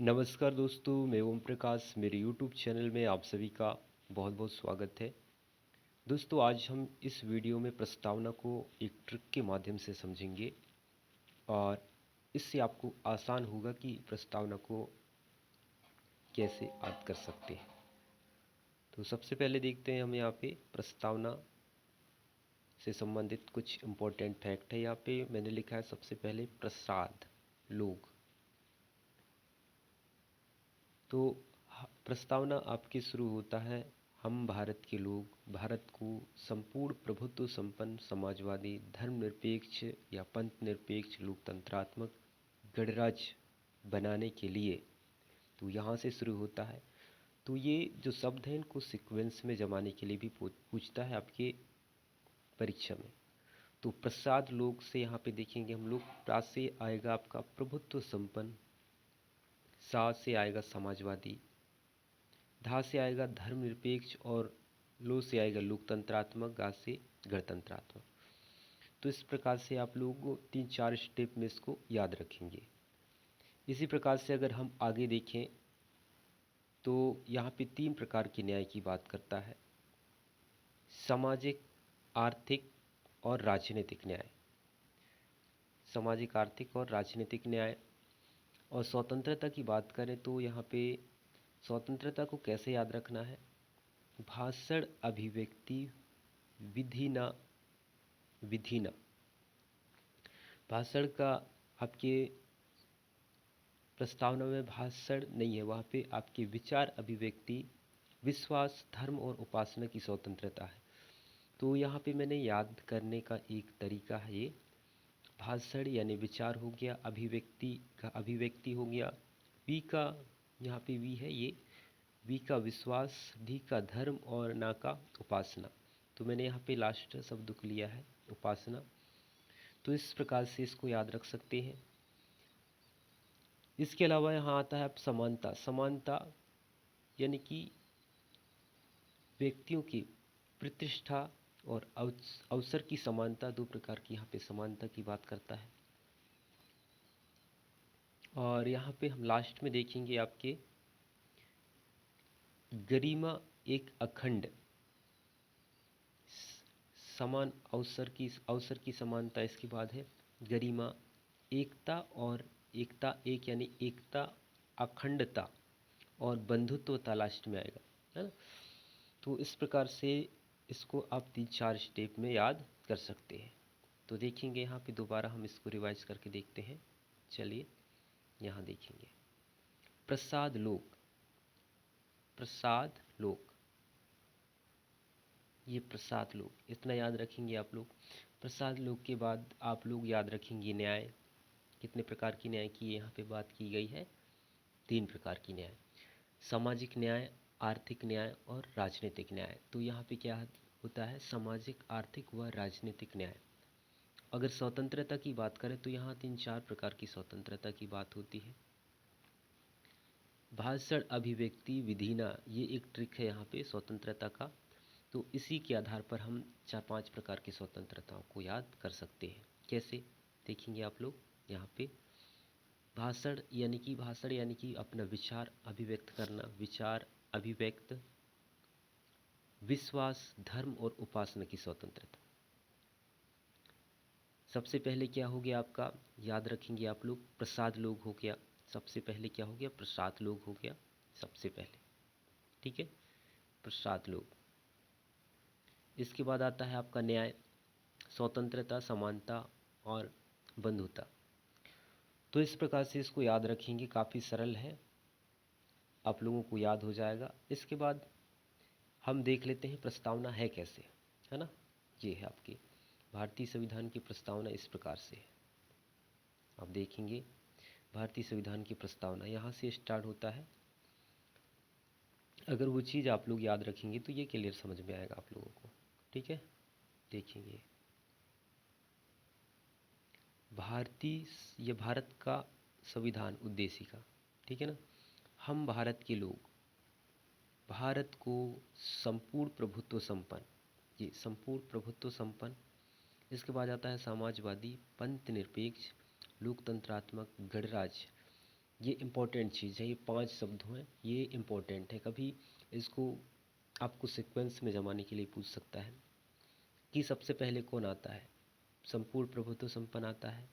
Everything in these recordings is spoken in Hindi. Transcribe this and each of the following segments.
नमस्कार दोस्तों, मैं ओम प्रकाश। मेरे यूट्यूब चैनल में आप सभी का बहुत बहुत स्वागत है। दोस्तों, आज हम इस वीडियो में प्रस्तावना को एक ट्रिक के माध्यम से समझेंगे और इससे आपको आसान होगा कि प्रस्तावना को कैसे याद कर सकते हैं। तो सबसे पहले देखते हैं हम यहाँ पे प्रस्तावना से संबंधित कुछ इम्पोर्टेंट फैक्ट है। यहाँ पे मैंने लिखा है सबसे पहले प्रसाद लोग। तो प्रस्तावना आपके शुरू होता है, हम भारत के लोग भारत को संपूर्ण प्रभुत्व संपन्न समाजवादी धर्मनिरपेक्ष या पंथ निरपेक्ष लोकतंत्रात्मक गणराज्य बनाने के लिए। तो यहाँ से शुरू होता है। तो ये जो शब्द है इनको सीक्वेंस में जमाने के लिए भी पूछता है आपके परीक्षा में। तो प्रसाद लोग से यहाँ पे देखेंगे हम लोग, प्रा से आएगा आपका प्रभुत्व संपन्न, सा से आएगा समाजवादी, धा से आएगा धर्मनिरपेक्ष और लो से आएगा लोकतंत्रात्मक, गा से गणतंत्रात्मक। तो इस प्रकार से आप लोग 3-4 स्टेप में इसको याद रखेंगे। इसी प्रकार से अगर हम आगे देखें तो यहाँ पे 3 प्रकार के न्याय की बात करता है: सामाजिक, आर्थिक और राजनीतिक न्याय। सामाजिक, आर्थिक और राजनीतिक न्याय। और स्वतंत्रता की बात करें तो यहाँ पे स्वतंत्रता को कैसे याद रखना है: भाषण, अभिव्यक्ति, विधि न। भाषण का आपके प्रस्तावना में भाषण नहीं है, वहाँ पे आपके विचार, अभिव्यक्ति, विश्वास, धर्म और उपासना की स्वतंत्रता है। तो यहाँ पे मैंने याद करने का एक तरीका है ये: भाषण यानी विचार हो गया, अभिव्यक्ति का अभिव्यक्ति हो गया, वी का यहाँ पे वी है ये, वी का विश्वास, डी का धर्म और ना का उपासना। तो मैंने यहाँ पे लास्ट शब्द को लिया है उपासना। तो इस प्रकार से इसको याद रख सकते हैं। इसके अलावा यहाँ आता है अब समानता। समानता यानी कि व्यक्तियों की प्रतिष्ठा और अवसर की समानता। 2 प्रकार की यहाँ पे समानता की बात करता है। और यहाँ पे हम लास्ट में देखेंगे आपके गरिमा, एक अखंड समान अवसर की समानता। इसके बाद है गरिमा, एकता और एकता एक यानी एकता, अखंडता और बंधुत्वता लास्ट में आएगा, है ना। तो इस प्रकार से इसको आप 3-4 स्टेप में याद कर सकते हैं। तो देखेंगे यहाँ पे दोबारा हम इसको रिवाइज करके देखते हैं। चलिए यहाँ देखेंगे प्रसाद लोक। प्रसाद लोक, ये प्रसाद लोक, इतना याद रखेंगे आप लोग। प्रसाद लोक के बाद आप लोग याद रखेंगे न्याय। कितने प्रकार की न्याय की यहाँ पे बात की गई है? 3 प्रकार की न्याय: सामाजिक न्याय, आर्थिक न्याय और राजनीतिक न्याय। तो यहाँ पे क्या होता है? सामाजिक, आर्थिक व राजनीतिक न्याय। अगर स्वतंत्रता की बात करें तो यहाँ 3-4 प्रकार की स्वतंत्रता की बात होती है: भाषण, अभिव्यक्ति, विधिना। ये एक ट्रिक है यहाँ पे स्वतंत्रता का। तो इसी के आधार पर हम 4-5 प्रकार की स्वतंत्रताओं को याद कर सकते हैं। कैसे देखेंगे आप लोग यहाँ पे? भाषण यानी कि अपना विचार अभिव्यक्त करना, विचार अभिव्यक्त, विश्वास, धर्म और उपासना की स्वतंत्रता। सबसे पहले क्या हो गया आपका? याद रखेंगे आप लोग, प्रसाद लोग हो गया। सबसे पहले क्या हो गया? प्रसाद लोग हो गया सबसे पहले, ठीक है, प्रसाद लोग। इसके बाद आता है आपका न्याय, स्वतंत्रता, समानता और बंधुता। तो इस प्रकार से इसको याद रखेंगे, काफ़ी सरल है, आप लोगों को याद हो जाएगा। इसके बाद हम देख लेते हैं प्रस्तावना है कैसे, है ना। ये है आपकी भारतीय संविधान की प्रस्तावना, इस प्रकार से है। आप देखेंगे भारतीय संविधान की प्रस्तावना यहाँ से स्टार्ट होता है। अगर वो चीज़ आप लोग याद रखेंगे तो ये क्लियर समझ में आएगा आप लोगों को, ठीक है। देखेंगे ये भारत का संविधान उद्देशिका, ठीक है ना। हम भारत के लोग भारत को संपूर्ण प्रभुत्व संपन्न, ये संपूर्ण प्रभुत्व संपन्न। इसके बाद आता है समाजवादी, पंथ निरपेक्ष, लोकतंत्रात्मक गणराज्य ये इम्पोर्टेंट चीज़ है, ये 5 शब्द हैं, ये इम्पोर्टेंट है। कभी इसको आपको सीक्वेंस में जमाने के लिए पूछ सकता है कि सबसे पहले कौन आता है, संपूर्ण प्रभुत्व संपन्न आता है,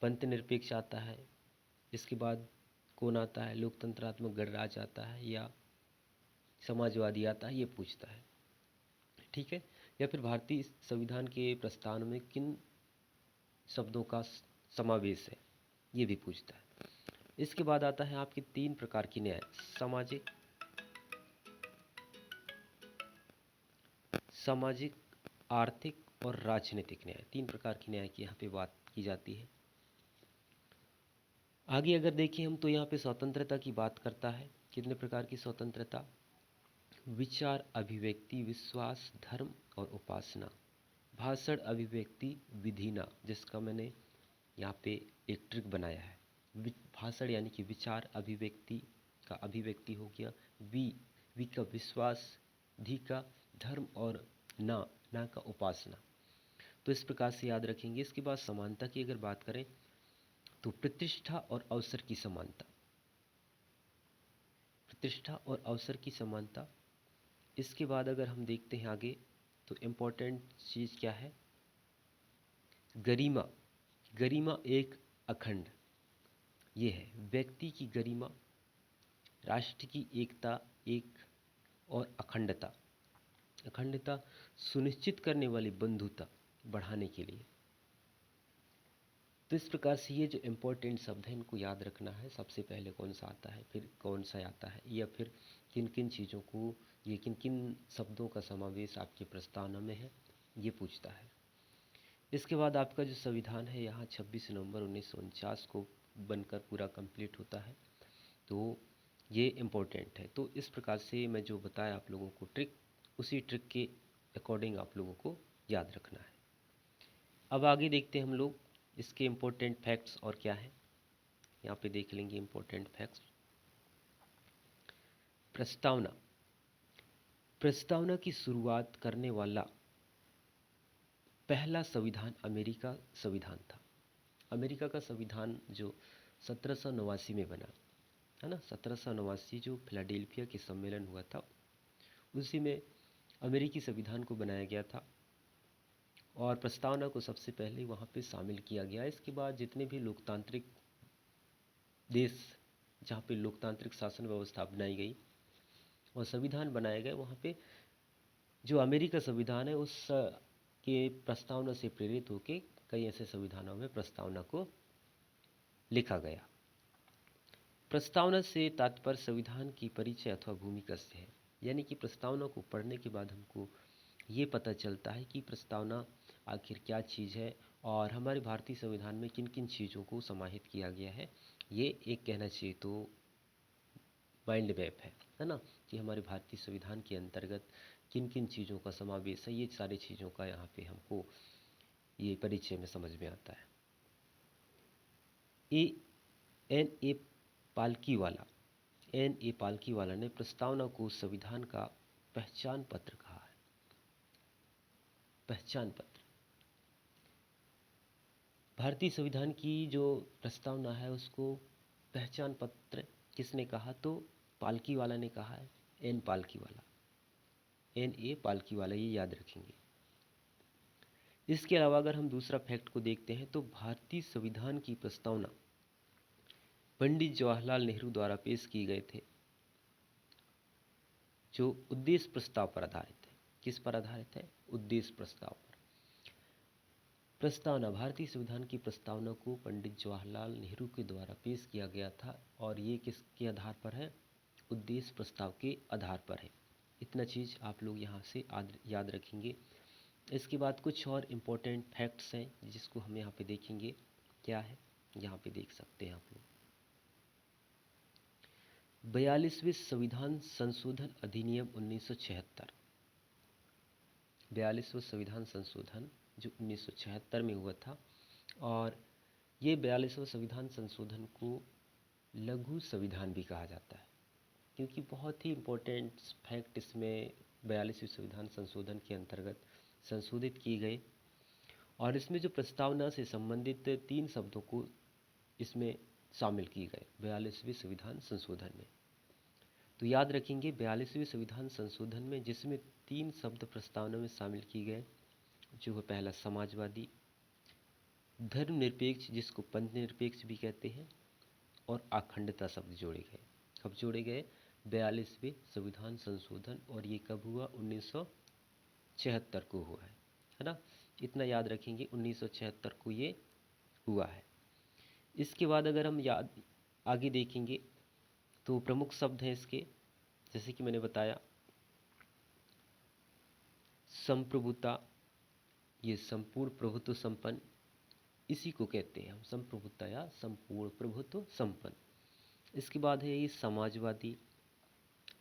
पंथ निरपेक्ष आता है, इसके बाद कौन आता है, लोकतंत्रात्मक गणराज्य आता है या समाजवादी आता है, ये पूछता है। ठीक है। या फिर भारतीय संविधान के प्रस्तावना में किन शब्दों का समावेश है, ये भी पूछता है। इसके बाद आता है आपके 3 प्रकार की न्याय, सामाजिक, आर्थिक और राजनीतिक न्याय। 3 प्रकार की न्याय की यहाँ पे बात की जाती है। आगे अगर देखें हम तो यहाँ पे स्वतंत्रता की बात करता है। कितने प्रकार की स्वतंत्रता, विचार, अभिव्यक्ति, विश्वास, धर्म और उपासना, भाषण, अभिव्यक्ति, विधिना, जिसका मैंने यहाँ पे एक ट्रिक बनाया है। भाषण यानी कि विचार, अभिव्यक्ति का अभिव्यक्ति हो गया, वी का विश्वास, धी का धर्म और ना का उपासना। तो इस प्रकार से याद रखेंगे। इसके बाद समानता की अगर बात करें तो प्रतिष्ठा और अवसर की समानता, प्रतिष्ठा और अवसर की समानता। इसके बाद अगर हम देखते हैं आगे तो इम्पोर्टेंट चीज़ क्या है, गरिमा। गरिमा एक अखंड, ये है व्यक्ति की गरिमा, राष्ट्र की एकता एक और अखंडता, अखंडता सुनिश्चित करने वाली बंधुता बढ़ाने के लिए। तो इस प्रकार से ये जो इम्पोर्टेंट शब्द हैं इनको याद रखना है। सबसे पहले कौन सा आता है, फिर कौन सा आता है, या फिर किन किन चीज़ों को, ये किन किन शब्दों का समावेश आपके प्रस्तावना में है, ये पूछता है। इसके बाद आपका जो संविधान है यहाँ 26 नवंबर 1949 को बनकर पूरा कंप्लीट होता है। तो ये इम्पोर्टेंट है। तो इस प्रकार से मैं जो बताया आप लोगों को ट्रिक, उसी ट्रिक के अकॉर्डिंग आप लोगों को याद रखना है। अब आगे देखते हैं हम लोग इसके इम्पोर्टेंट फैक्ट्स और क्या है। यहाँ पे देख लेंगे इम्पोर्टेंट फैक्ट्स। प्रस्तावना, प्रस्तावना की शुरुआत करने वाला पहला संविधान अमेरिका संविधान था। अमेरिका का संविधान जो 1789 में बना है ना, 1789 जो फिलाडेल्फिया के सम्मेलन हुआ था, उसी में अमेरिकी संविधान को बनाया गया था और प्रस्तावना को सबसे पहले वहाँ पे शामिल किया गया। इसके बाद जितने भी लोकतांत्रिक देश जहाँ पे लोकतांत्रिक शासन व्यवस्था अपनाई गई और संविधान बनाए गए, वहाँ पे जो अमेरिका संविधान है उस के प्रस्तावना से प्रेरित होकर कई ऐसे संविधानों में प्रस्तावना को लिखा गया। प्रस्तावना से तात्पर्य संविधान की परिचय अथवा भूमिका से है, यानी कि प्रस्तावना को पढ़ने के बाद हमको ये पता चलता है कि प्रस्तावना आखिर क्या चीज़ है और हमारे भारतीय संविधान में किन किन चीज़ों को समाहित किया गया है। ये एक कहना चाहिए तो माइंड मैप है ना, कि हमारे भारतीय संविधान के अंतर्गत किन किन चीज़ों का समावेश है। ये सारी चीज़ों का यहाँ पे हमको ये परिचय में समझ में आता है। ए पालकी वाला ने प्रस्तावना को संविधान का पहचान पत्र कहा है। पहचान पत्र, भारतीय संविधान की जो प्रस्तावना है उसको पहचान पत्र किसने कहा, तो पालकी वाला ने कहा है। एन पालकी वाला, ये याद रखेंगे। इसके अलावा अगर हम दूसरा फैक्ट को देखते हैं तो भारतीय संविधान की प्रस्तावना पंडित जवाहरलाल नेहरू द्वारा पेश किए गए थे, जो उद्देश्य प्रस्ताव पर आधारित है। किस पर आधारित है, उद्देश्य प्रस्ताव पर। प्रस्तावना, भारतीय संविधान की प्रस्तावना को पंडित जवाहरलाल नेहरू के द्वारा पेश किया गया था और ये किसके आधार पर है, उद्देश्य प्रस्ताव के आधार पर है। इतना चीज़ आप लोग यहाँ से याद रखेंगे। इसके बाद कुछ और इम्पोर्टेंट फैक्ट्स हैं जिसको हम यहाँ पे देखेंगे। क्या है, यहाँ पे देख सकते हैं आप लोग। 42वें संविधान संशोधन अधिनियम 1976, 42वां संविधान संशोधन जो 1976 में हुआ था, और ये 42वां संविधान संशोधन को लघु संविधान भी कहा जाता है, क्योंकि बहुत ही इम्पोर्टेंट फैक्ट इसमें 42वें संविधान संशोधन के अंतर्गत संशोधित किए गए और इसमें जो प्रस्तावना से संबंधित 3 शब्दों को इसमें शामिल किए गए 42वें संविधान संशोधन में। तो याद रखेंगे 42वें संविधान संशोधन में जिसमें 3 शब्द प्रस्तावना में शामिल किए गए, जो है पहला समाजवादी, धर्मनिरपेक्ष जिसको पंथनिरपेक्ष भी कहते हैं, और अखंडता शब्द जोड़े गए। कब जोड़े गए? 42वें संविधान संशोधन, और ये कब हुआ? 1976 को हुआ है ना। इतना याद रखेंगे, 1976 को ये हुआ है। इसके बाद अगर हम आगे देखेंगे तो प्रमुख शब्द हैं इसके, जैसे कि मैंने बताया संप्रभुता, ये संपूर्ण प्रभुत्व संपन्न, इसी को कहते हैं हम संप्रभुता या संपूर्ण प्रभुत्व संपन्न। इसके बाद है ये समाजवादी,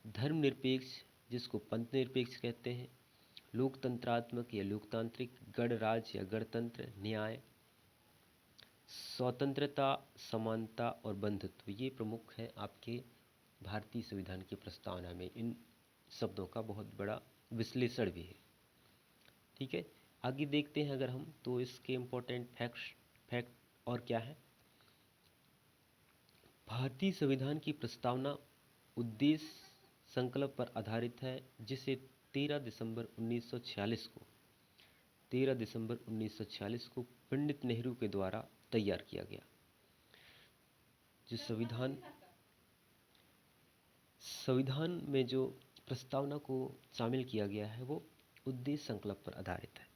धर्मनिरपेक्ष जिसको पंथनिरपेक्ष कहते हैं, लोकतंत्रात्मक या लोकतांत्रिक, गणराज्य या गणतंत्र, न्याय, स्वतंत्रता, समानता और बंधुत्व, ये प्रमुख है आपके भारतीय संविधान की प्रस्तावना में। इन शब्दों का बहुत बड़ा विश्लेषण भी है। ठीक है, आगे देखते हैं अगर हम, तो इसके इम्पोर्टेंट फैक्ट और क्या है। भारतीय संविधान की प्रस्तावना उद्देश्य संकल्प पर आधारित है, जिसे 13 दिसंबर 1946 को पंडित नेहरू के द्वारा तैयार किया गया। जो संविधान में जो प्रस्तावना को शामिल किया गया है वो उद्देश्य संकल्प पर आधारित है।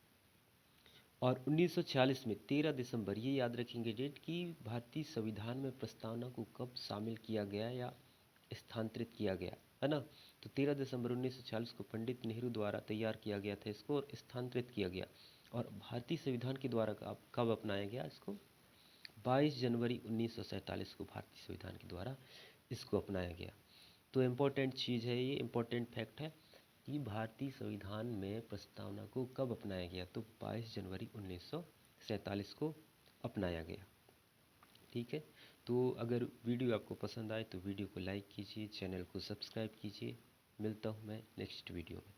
और 1946 में 13 दिसंबर, ये याद रखेंगे डेट, कि भारतीय संविधान में प्रस्तावना को कब शामिल किया गया या स्थानांतरित किया गया, है ना। तो 13 दिसंबर 1946 को पंडित नेहरू द्वारा तैयार किया गया था इसको, और स्थानांतरित किया गया। और भारतीय संविधान के द्वारा कब अपनाया गया इसको? 22 जनवरी 1947 को भारतीय संविधान के द्वारा इसको अपनाया गया। तो इम्पोर्टेंट चीज़ है ये, इम्पोर्टेंट फैक्ट है कि भारतीय संविधान में प्रस्तावना को कब अपनाया गया, तो 22 जनवरी 1947 को अपनाया गया। ठीक है, तो अगर वीडियो आपको पसंद आए तो वीडियो को लाइक कीजिए, चैनल को सब्सक्राइब कीजिए। मिलता हूँ मैं नेक्स्ट वीडियो में।